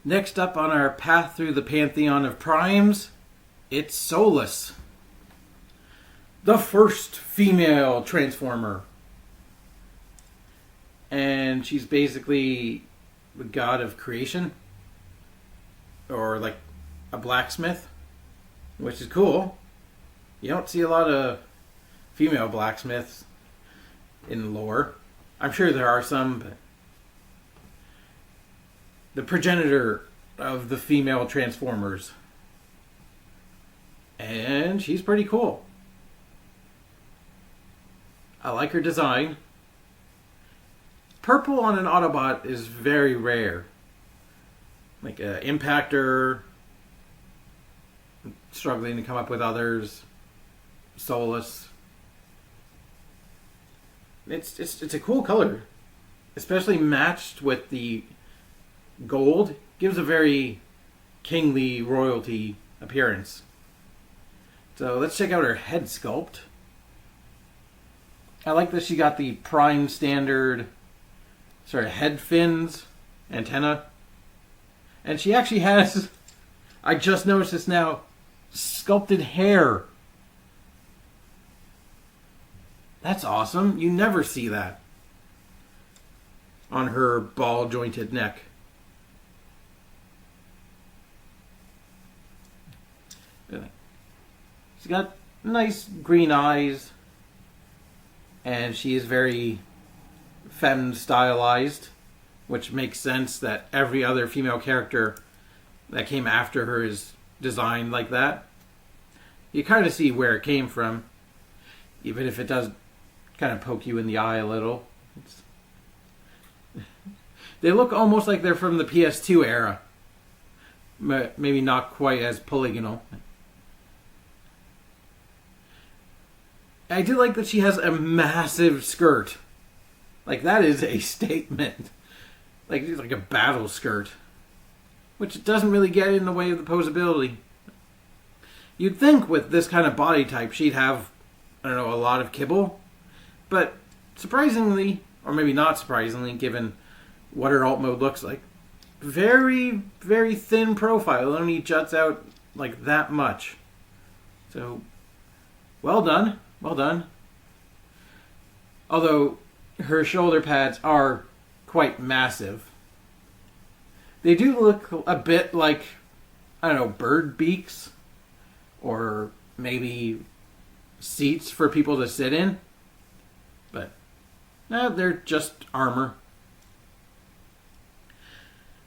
Next up on our path through the pantheon of primes, it's Solus, the first female Transformer. And she's basically the god of creation, or like a blacksmith, which is cool. You don't see a lot of female blacksmiths in lore. I'm sure there are some, but the progenitor of the female Transformers. And she's pretty cool. I like her design. Purple on an Autobot is very rare. Like Impactor, struggling to come up with others. Solus. It's a cool color, especially matched with the gold. Gives a very kingly royalty appearance. So let's check out her head sculpt. I like that she got the prime standard sort of head fins, antenna. And she actually has, I just noticed this now, sculpted hair. That's awesome. You never see that on her ball jointed neck. She's got nice green eyes, and she is very femme stylized, which makes sense that every other female character that came after her is designed like that. You kind of see where it came from, even if it does kind of poke you in the eye a little. They look almost like they're from the PS2 era. Maybe not quite as polygonal. I do like that she has a massive skirt. Like, that is a statement. Like, it's like a battle skirt. Which doesn't really get in the way of the posability. You'd think with this kind of body type she'd have, I don't know, a lot of kibble. But surprisingly, or maybe not surprisingly, given what her alt mode looks like, very, very thin profile. It only juts out like that much. So, well done. Well done. Although her shoulder pads are quite massive. They do look a bit like, I don't know, bird beaks. Or maybe seats for people to sit in. But no, they're just armor.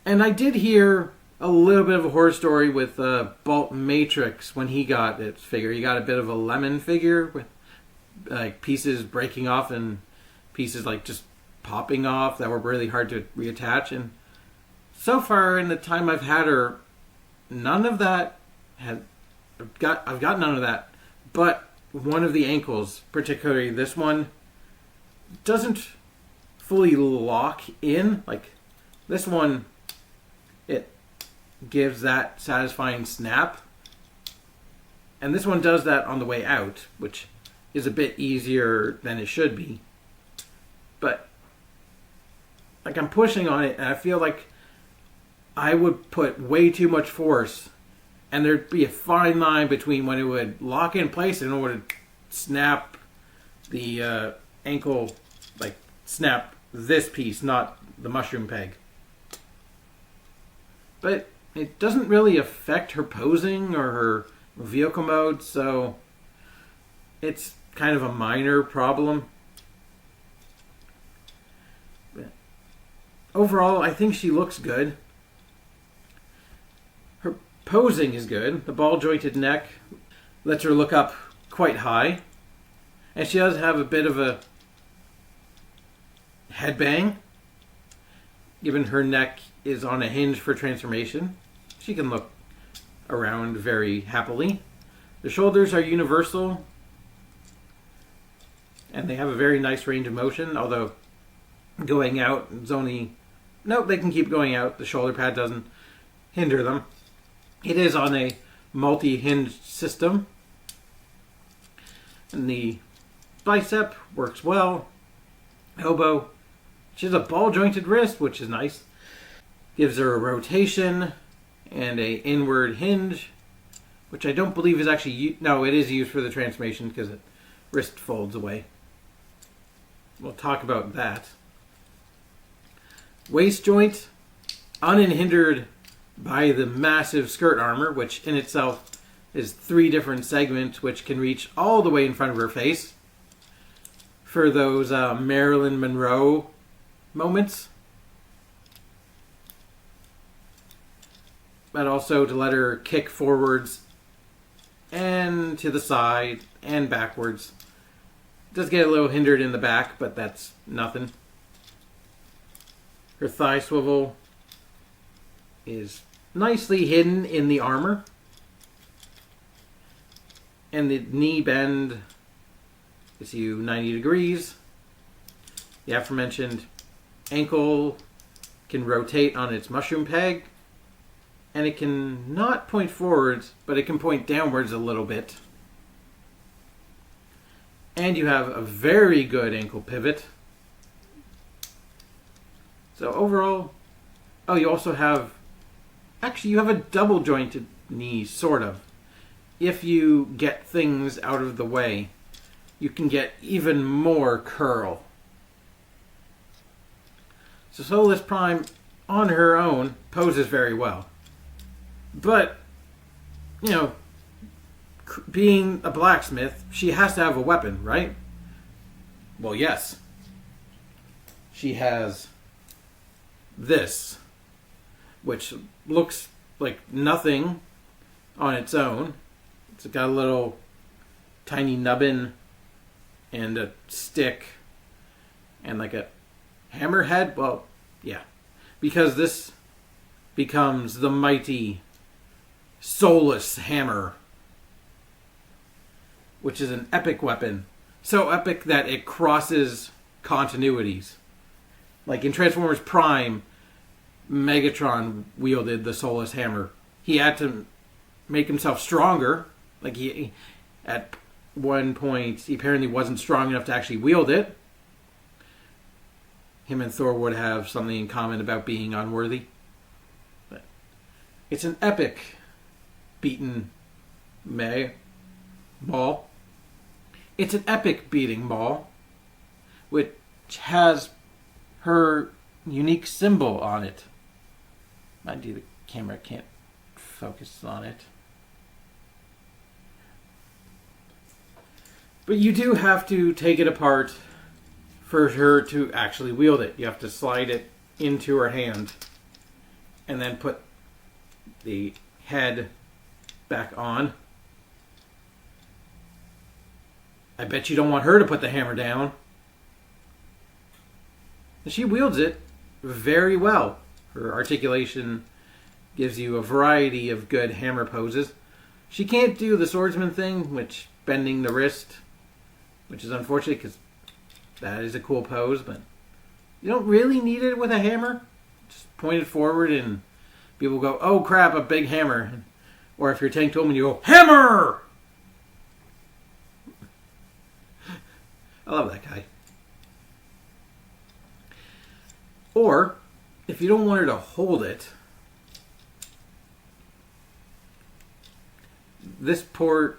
And I did hear a little bit of a horror story with Bolt Matrix when he got his figure. He got a bit of a lemon figure with like pieces breaking off and pieces like just popping off that were really hard to reattach. And so far in the time I've had her, none of that had I've got none of that. But one of the ankles, particularly this one, doesn't fully lock in. Like this one, it gives that satisfying snap. And this one does that on the way out, which is a bit easier than it should be. But like I'm pushing on it and I feel like I would put way too much force and there'd be a fine line between when it would lock in place and it would snap the ankle, like snap this piece, not the mushroom peg. But it doesn't really affect her posing or her vehicle mode, so it's kind of a minor problem. But overall, I think she looks good. Her posing is good. The ball-jointed neck lets her look up quite high. And she does have a bit of a headbang. Given her neck is on a hinge for transformation, she can look around very happily. The shoulders are universal. And they have a very nice range of motion, although going out is only... Nope, they can keep going out. The shoulder pad doesn't hinder them. It is on a multi-hinged system. And the bicep works well. Elbow. She has a ball-jointed wrist, which is nice. Gives her a rotation and a inward hinge, which I don't believe is actually... No, it is used for the transformation because it wrist folds away. We'll talk about that. Waist joint, unhindered by the massive skirt armor, which in itself is 3 different segments, which can reach all the way in front of her face. For those Marilyn Monroe moments. But also to let her kick forwards and to the side and backwards. Does get a little hindered in the back, but that's nothing. Her thigh swivel is nicely hidden in the armor. And the knee bend gives you 90 degrees. The aforementioned ankle can rotate on its mushroom peg. And it can not point forwards, but it can point downwards a little bit. And you have a very good ankle pivot. So overall, oh, you also have, actually you have a double jointed knee, sort of. If you get things out of the way, you can get even more curl. So Solus Prime, on her own, poses very well. But, you know, being a blacksmith, she has to have a weapon, right? Well, yes. She has this, which looks like nothing on its own. It's got a little tiny nubbin and a stick and like a hammerhead. Well, yeah. Because this becomes the mighty Solus hammer, which is an epic weapon. So epic that it crosses continuities. Like in Transformers Prime, Megatron wielded the Solus hammer. He had to make himself stronger. Like he, at one point, he apparently wasn't strong enough to actually wield it. Him and Thor would have something in common about being unworthy. But it's an epic beaten Maul. It's an epic beating Maul, which has her unique symbol on it. Mind you, the camera can't focus on it. But you do have to take it apart for her to actually wield it. You have to slide it into her hand and then put the head back on. I bet you don't want her to put the hammer down. She wields it very well. Her articulation gives you a variety of good hammer poses. She can't do the swordsman thing, which bending the wrist, which is unfortunate because that is a cool pose, but you don't really need it with a hammer. Just point it forward and people go, oh crap, a big hammer. Or if you're Tank Tolman, you go, hammer! I love that guy. Or, if you don't want her to hold it, this piece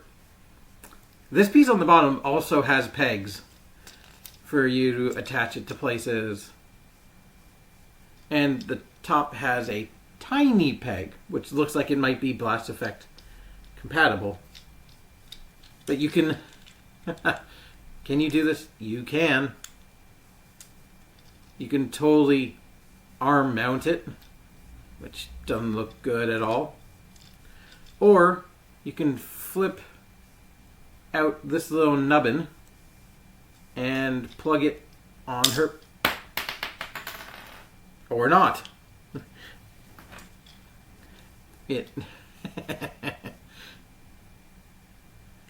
on the bottom also has pegs for you to attach it to places. And the top has a tiny peg, which looks like it might be Blast Effect compatible. But you can... Can you do this? You can. You can totally arm mount it, which doesn't look good at all. Or you can flip out this little nubbin and plug it on her. Or not. It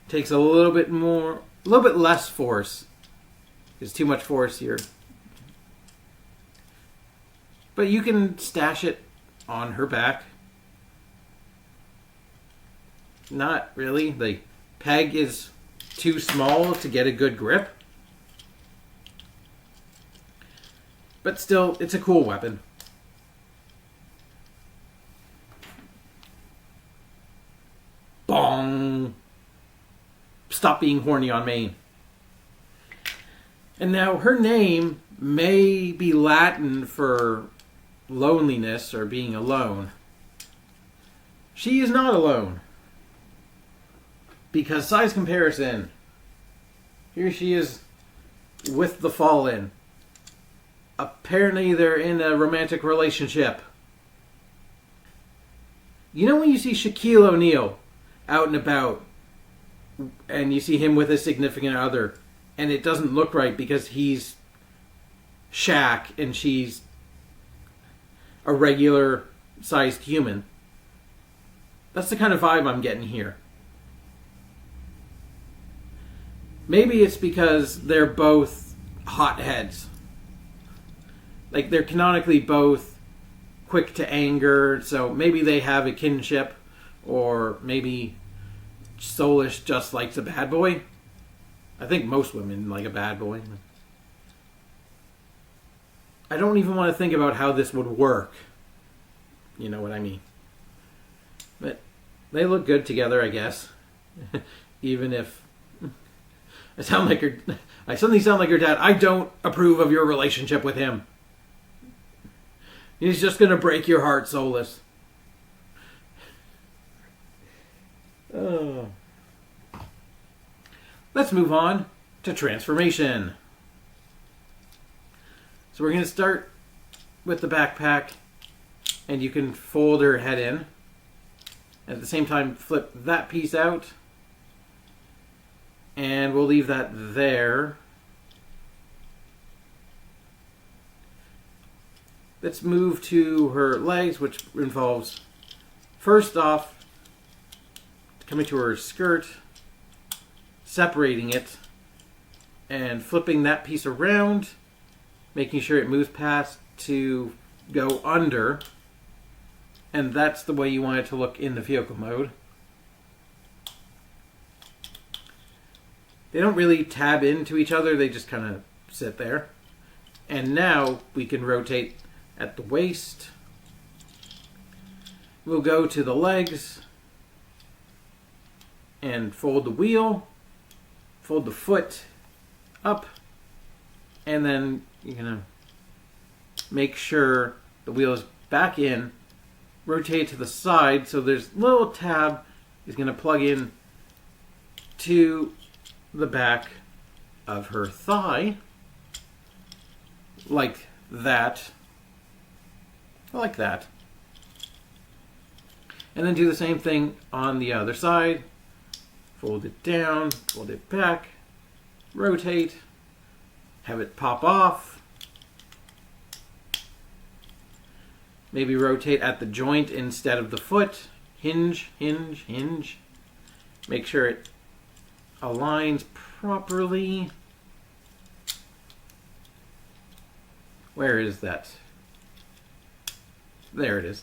takes a little bit less force. There's too much force here. But you can stash it on her back. Not really. The peg is too small to get a good grip. But still, it's a cool weapon. bong. Stop being horny on me. And now her name may be Latin for loneliness or being alone. She is not alone. Because size comparison. Here she is with the Fallen. Apparently they're in a romantic relationship. You know when you see Shaquille O'Neal out and about and you see him with a significant other and it doesn't look right because he's Shaq and she's a regular sized human? That's the kind of vibe I'm getting here. Maybe it's because they're both hotheads. Like, they're canonically both quick to anger, so maybe they have a kinship, or maybe Solus just likes a bad boy. I think most women like a bad boy. I don't even want to think about how this would work. You know what I mean. But they look good together, I guess. Even if I suddenly sound like your dad. I don't approve of your relationship with him. He's just going to break your heart, Solus. Let's move on to transformation. So we're going to start with the backpack, and you can fold her head in. At the same time, flip that piece out. And we'll leave that there. Let's move to her legs, which involves, first off, coming to her skirt, separating it, and flipping that piece around, making sure it moves past to go under. And that's the way you want it to look in the vehicle mode. They don't really tab into each other, they just kind of sit there. And now we can rotate at the waist. We'll go to the legs and fold the wheel, fold the foot up, and then you're going to make sure the wheel is back in, rotate to the side so there's a little tab is going to plug in to the back of her thigh, like that. Like that. And then do the same thing on the other side. Fold it down, fold it back, rotate, have it pop off. Maybe rotate at the joint instead of the foot. Hinge, hinge, hinge. Make sure it aligns properly. Where is that? There it is.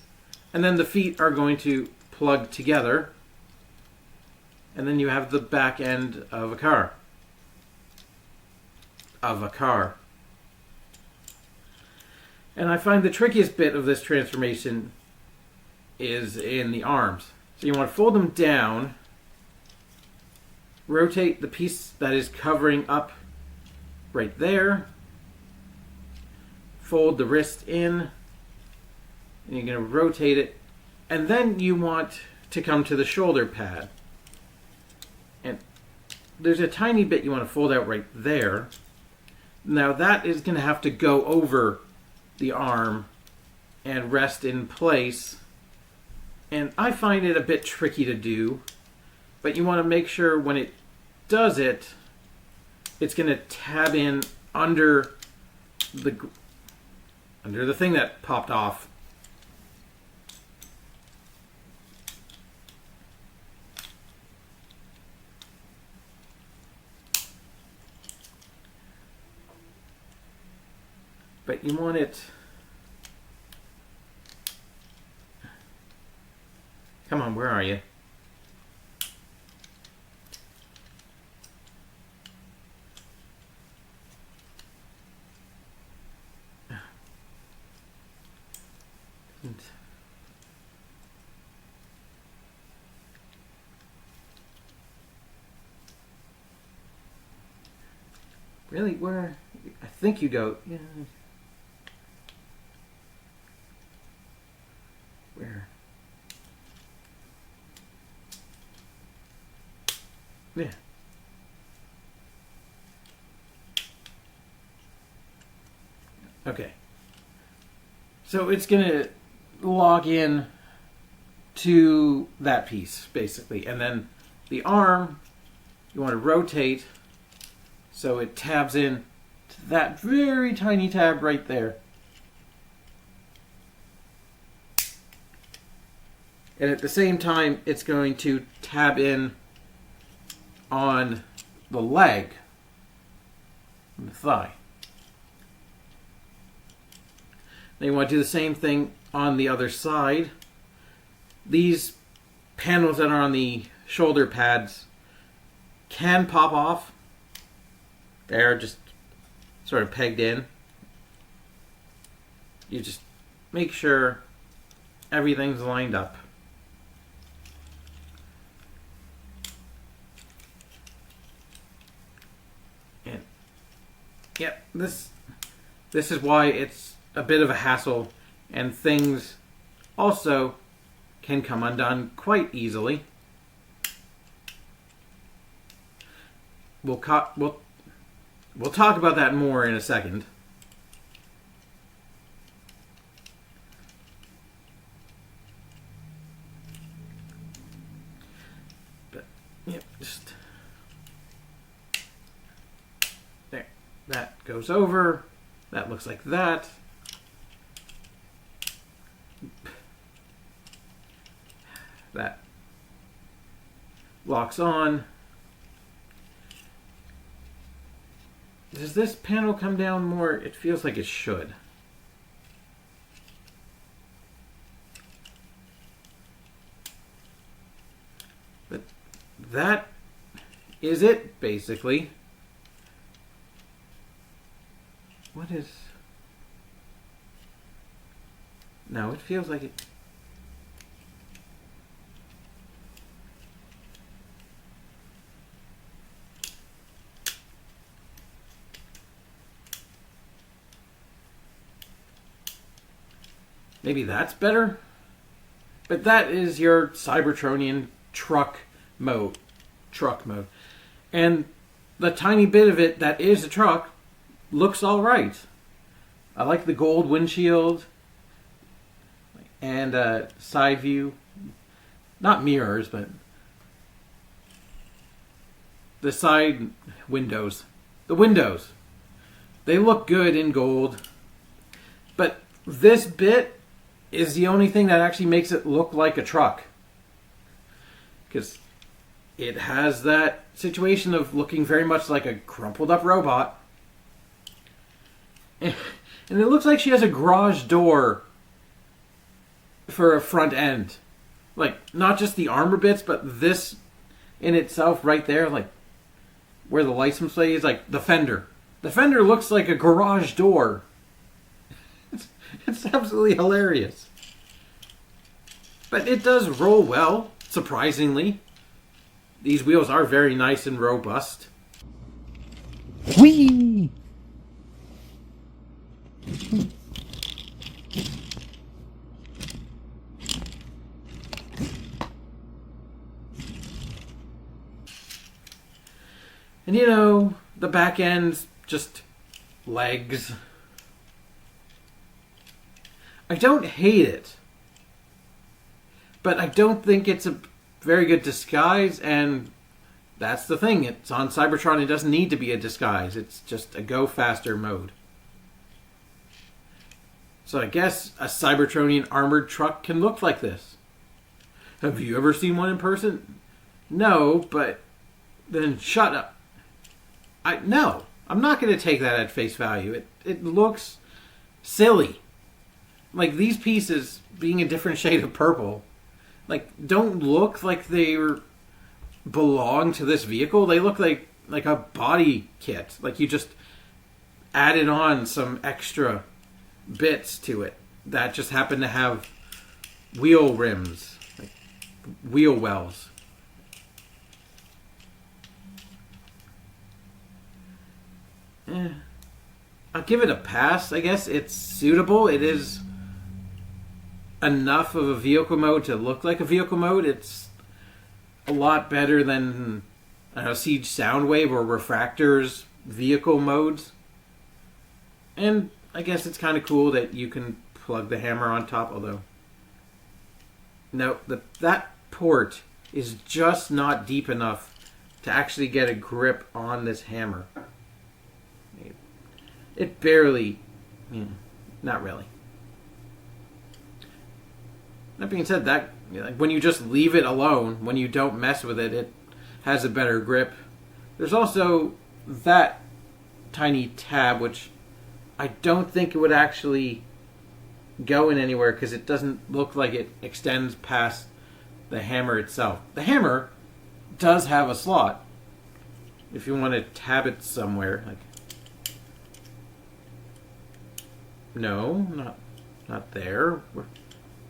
And then the feet are going to plug together. And then you have the back end of a car. And I find the trickiest bit of this transformation is in the arms. So you want to fold them down, rotate the piece that is covering up right there, fold the wrist in, and you're going to rotate it, and then you want to come to the shoulder pad. And there's a tiny bit you want to fold out right there. Now that is going to have to go over the arm and rest in place. And I find it a bit tricky to do, but you want to make sure when it does it, it's going to tab in under the thing that popped off. But you want it... Come on, where are you? Really? Where? I think you go. Yeah. Where? Yeah. Okay. So it's going to log in to that piece, basically. And then the arm, you want to rotate so it tabs in to that very tiny tab right there. And at the same time, it's going to tab in on the leg, on the thigh. Then you want to do the same thing on the other side. These panels that are on the shoulder pads can pop off. They're just sort of pegged in. You just make sure everything's lined up. And yep, this is why it's a bit of a hassle, and things also can come undone quite easily. We'll talk about that more in a second. But yep, just there. That goes over. That looks like that. That locks on. Does this panel come down more? It feels like it should. But that is it, basically. What is... No, it feels like it... Maybe that's better? But that is your Cybertronian truck mode. And the tiny bit of it that is a truck looks alright. I like the gold windshield and side view. Not mirrors, but the side windows. The windows. They look good in gold. But this bit is the only thing that actually makes it look like a truck. Because it has that situation of looking very much like a crumpled up robot. And it looks like she has a garage door for a front end. Like, not just the armor bits, but this in itself right there, like where the license plate is, like the fender. The fender looks like a garage door. It's absolutely hilarious. But it does roll well, surprisingly. These wheels are very nice and robust. Whee! And you know, the back end's just legs. I don't hate it, but I don't think it's a very good disguise, and that's the thing. It's on Cybertron. It doesn't need to be a disguise. It's just a go faster mode. So I guess a Cybertronian armored truck can look like this. Have you ever seen one in person? No, but then shut up. No, I'm not going to take that at face value. It looks silly. Like, these pieces being a different shade of purple, like, don't look like they belong to this vehicle. They look like a body kit. Like, you just added on some extra bits to it that just happen to have wheel rims, like wheel wells. eh, I'll give it a pass. I guess it's suitable. It is enough of a vehicle mode to look like a vehicle mode. It's a lot better than, I don't know, Siege Soundwave or Refractor's vehicle modes. And I guess it's kind of cool that you can plug the hammer on top, although no, that port is just not deep enough to actually get a grip on this hammer. It barely, not really. That being said, that when you just leave it alone, when you don't mess with it, it has a better grip. There's also that tiny tab, which I don't think it would actually go in anywhere because it doesn't look like it extends past the hammer itself. The hammer does have a slot if you want to tab it somewhere. Like, no, not there.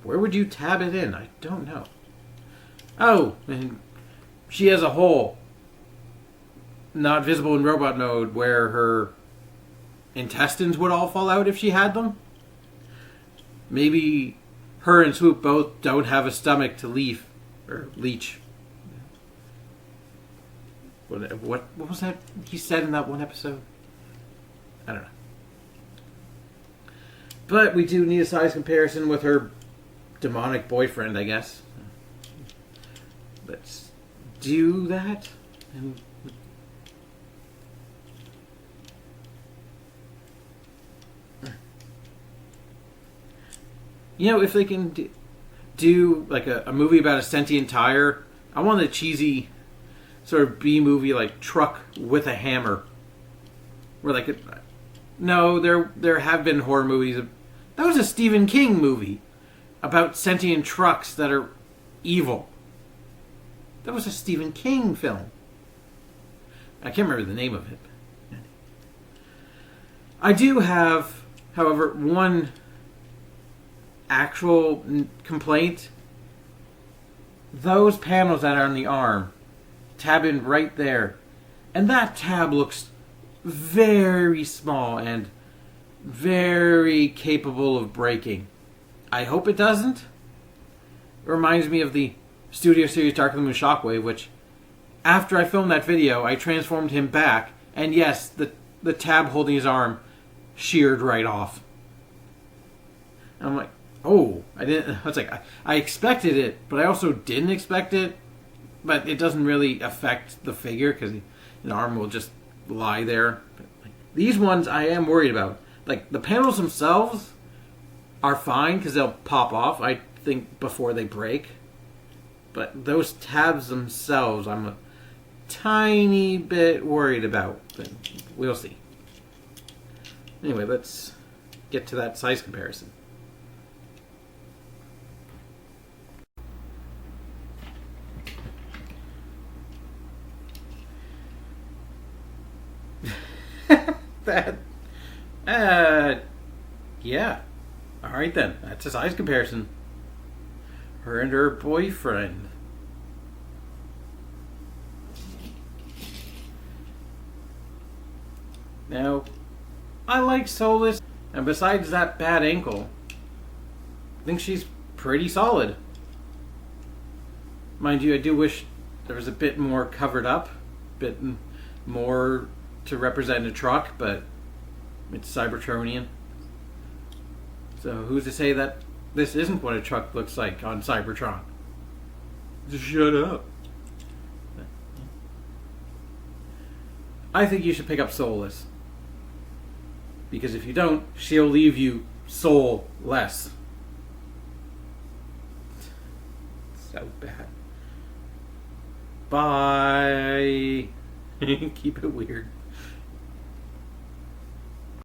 Where would you tab it in? I don't know. Oh, and she has a hole not visible in robot mode where her intestines would all fall out if she had them. Maybe her and Swoop both don't have a stomach to leaf or leech. What was that he said in that one episode? I don't know. But we do need a size comparison with her demonic boyfriend, I guess. Let's do that. And if they can do like a movie about a sentient tire, I want a cheesy sort of B movie like Truck with a Hammer. Where like no, there have been horror movies. That was a Stephen King movie about sentient trucks that are evil. That was a Stephen King film. I can't remember the name of it. I do have, however, one actual complaint. Those panels that are on the arm, tab in right there, and that tab looks very small and very capable of breaking. I hope it doesn't. It reminds me of the Studio Series Dark of the Moon Shockwave, which, after I filmed that video, I transformed him back, and yes, the tab holding his arm sheared right off. And I'm like, oh, I didn't. I was like, I expected it, but I also didn't expect it. But it doesn't really affect the figure because the arm will just lie there. But, like, these ones I am worried about. Like, the panels themselves are fine because they'll pop off, I think, before they break. But those tabs themselves, I'm a tiny bit worried about. But we'll see. Anyway, let's get to that size comparison. Yeah. Alright then. That's a size comparison. Her and her boyfriend. Now, I like Solus, and besides that bad ankle, I think she's pretty solid. Mind you, I do wish there was a bit more covered up, a bit more to represent a truck, but it's Cybertronian. So who's to say that this isn't what a truck looks like on Cybertron? Just shut up. I think you should pick up Solus. Because if you don't, she'll leave you soulless. So bad. Bye. Keep it weird.